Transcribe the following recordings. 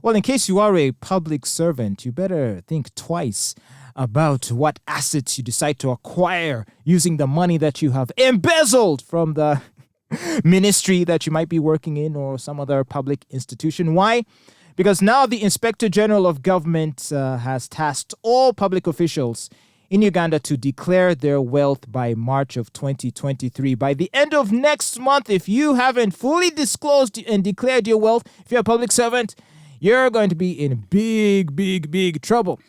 Well, in case you are a public servant, you better think twice about what assets you decide to acquire using the money that you have embezzled from the ministry that you might be working in or some other public institution. Why? Because now the Inspector General of Government has tasked all public officials in Uganda to declare their wealth by March of 2023. By the end of next month, if you haven't fully disclosed and declared your wealth, if you're a public servant, you're going to be in big trouble.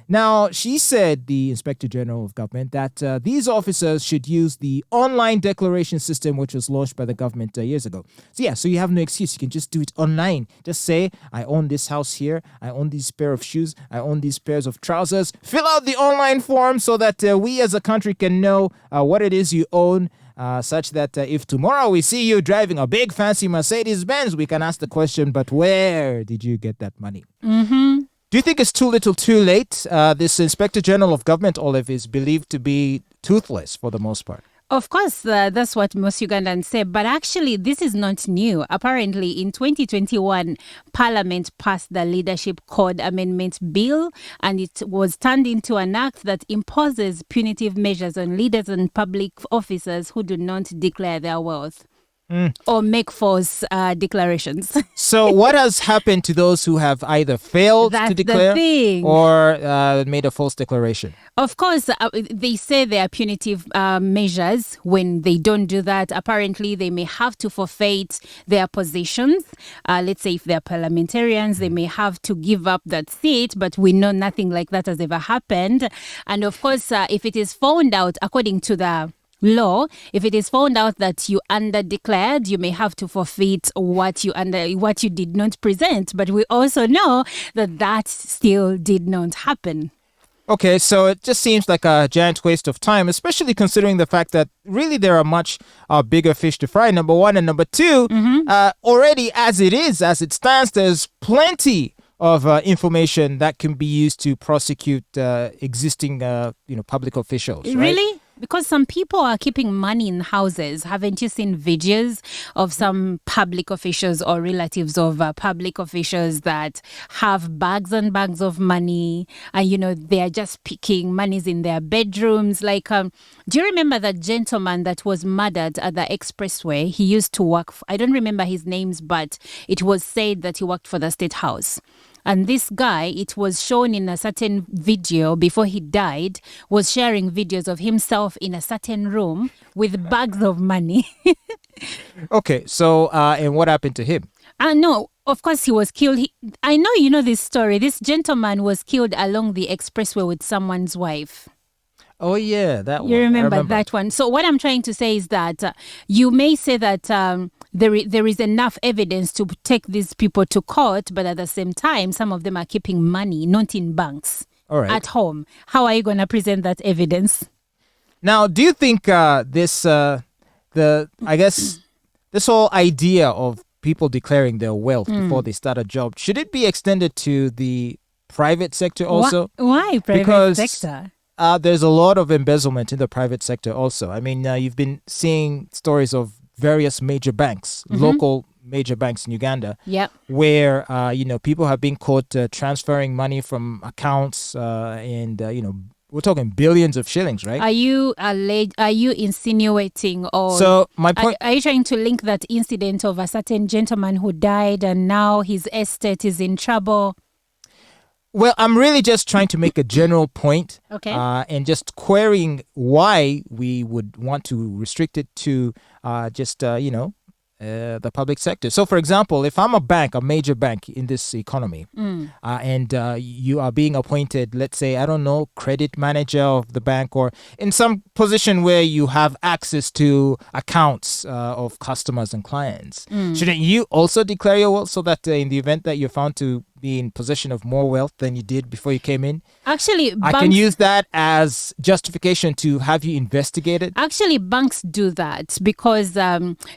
Now, she said, the Inspector General of Government, that these officers should use the online declaration system, which was launched by the government years ago. So you have no excuse. You can just do it online. Just say, I own this house here. I own this pair of shoes. I own these pairs of trousers. Fill out the online form so that we as a country can know what it is you own, such that if tomorrow we see you driving a big fancy Mercedes-Benz, we can ask the question, but where did you get that money? Mm-hmm. Do you think it's too little too late? This Inspector General of Government, Olive, is believed to be toothless for the most part. Of course, that's what most Ugandans say. But actually, this is not new. Apparently, in 2021, Parliament passed the Leadership Code Amendment Bill, and it was turned into an act that imposes punitive measures on leaders and public officers who do not declare their wealth. Or make false declarations. So what has happened to those who have either failed to declare or made a false declaration? Of course, they say there are punitive measures when they don't do that. Apparently, they may have to forfeit their positions. Let's say if they're parliamentarians, they may have to give up that seat, but we know nothing like that has ever happened. And of course, if it is found out, according to the law, if it is found out that you under-declared, you may have to forfeit what you did not present. But we also know that still did not happen. Okay, so it just seems like a giant waste of time, especially considering the fact that really there are much bigger fish to fry, number one. And number two, already as it stands, there's plenty of information that can be used to prosecute existing public officials. Right? Really? Because some people are keeping money in houses. Haven't you seen videos of some public officials or relatives of public officials that have bags and bags of money and, they're just picking monies in their bedrooms? Like, do you remember that gentleman that was murdered at the expressway? He used to work, I don't remember his names, but it was said that he worked for the State House. And this guy, it was shown in a certain video before he died, was sharing videos of himself in a certain room with bags of money. Okay, so and what happened to him? No, of course he was killed. I know you know this story. This gentleman was killed along the expressway with someone's wife. Oh, yeah, that one. You remember that one. So what I'm trying to say is that you may say that there is enough evidence to take these people to court, but at the same time, some of them are keeping money, not in banks, at home. How are you going to present that evidence? Now, do you think this whole idea of people declaring their wealth before they start a job, should it be extended to the private sector also? Why private sector? There's a lot of embezzlement in the private sector also. I mean, you've been seeing stories of various major banks, local major banks in Uganda, where, people have been caught transferring money from accounts we're talking billions of shillings, right? Are you insinuating or... So my point... Are you trying to link that incident of a certain gentleman who died and now his estate is in trouble? Well, I'm really just trying to make a general point and just querying why we would want to restrict it to the public sector. So, for example, if I'm a major bank in this economy, and you are being appointed, let's say, credit manager of the bank or in some position where you have access to accounts of customers and clients, shouldn't you also declare your wealth so that in the event that you're found to be in possession of more wealth than you did before you came in? Actually, I can use that as justification to have you investigated. Actually, banks do that because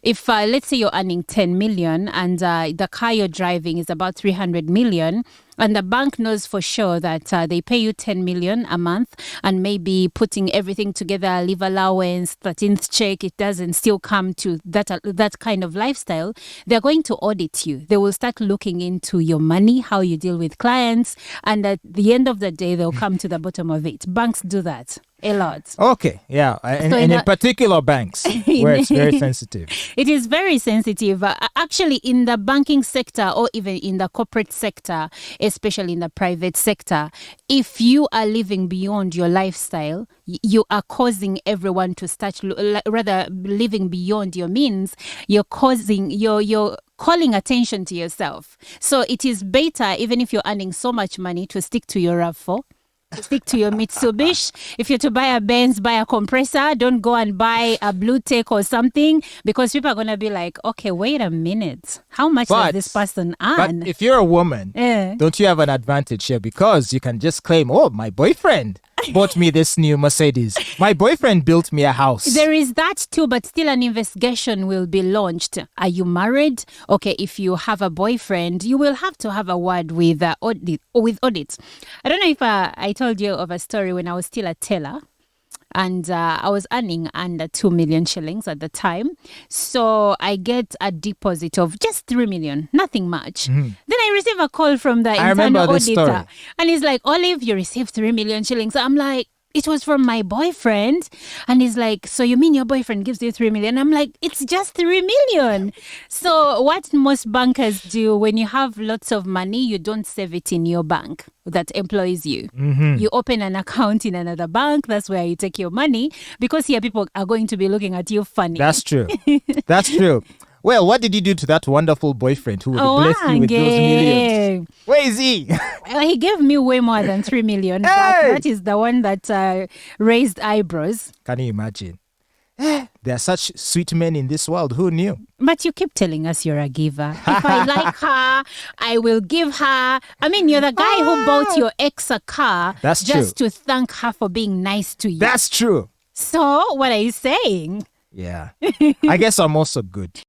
if let's say you're earning 10 million and the car you're driving is about 300 million, and the bank knows for sure that they pay you 10 million a month, and maybe putting everything together, leave allowance, 13th check, it doesn't still come to that kind of lifestyle, they're going to audit you. They will start looking into your money, how you deal with clients, and at the end of the day, they'll come to the bottom of it. Banks do that a lot. Okay, yeah. And, So and in particular banks, where it's very sensitive. It is very sensitive. Actually, in the banking sector or even in the corporate sector, especially in the private sector, if you are living beyond your lifestyle, you are causing everyone to start, rather living beyond your means, you're calling attention to yourself. So it is better, even if you're earning so much money, to stick to your RAV4, to stick to your Mitsubishi. If you're to buy a Benz, buy a compressor. Don't go and buy a Blue Tech or something, because people are going to be like, okay, wait a minute. How much does this person earn? But if you're a woman, don't you have an advantage here? Because you can just claim, oh, my boyfriend bought me this new Mercedes. My boyfriend built me a house. There is that too, but still an investigation will be launched. Are you married? Okay, if you have a boyfriend, you will have to have a word with audit. I don't know if I told you of a story when I was still a teller, and I was earning under 2 million shillings at the time. So I get a deposit of just 3 million, nothing much. Then I receive a call from the internal auditor. And he's like, Olive, you received 3 million shillings. I'm like, it was from my boyfriend. And he's like, so you mean your boyfriend gives you 3 million? I'm like, it's just 3 million. So what most bankers do, when you have lots of money, you don't save it in your bank that employs you. You open an account in another bank. That's where you take your money, because here people are going to be looking at you funny. That's true. That's true. Well, what did you do to that wonderful boyfriend who would bless you with those millions? Where is he? He gave me way more than 3 million. But that is the one that raised eyebrows. Can you imagine? There are such sweet men in this world. Who knew? But you keep telling us you're a giver. If I like her, I will give her. I mean, you're the guy who bought your ex a car just to thank her for being nice to you. That's true. So what are you saying? Yeah. I guess I'm also good.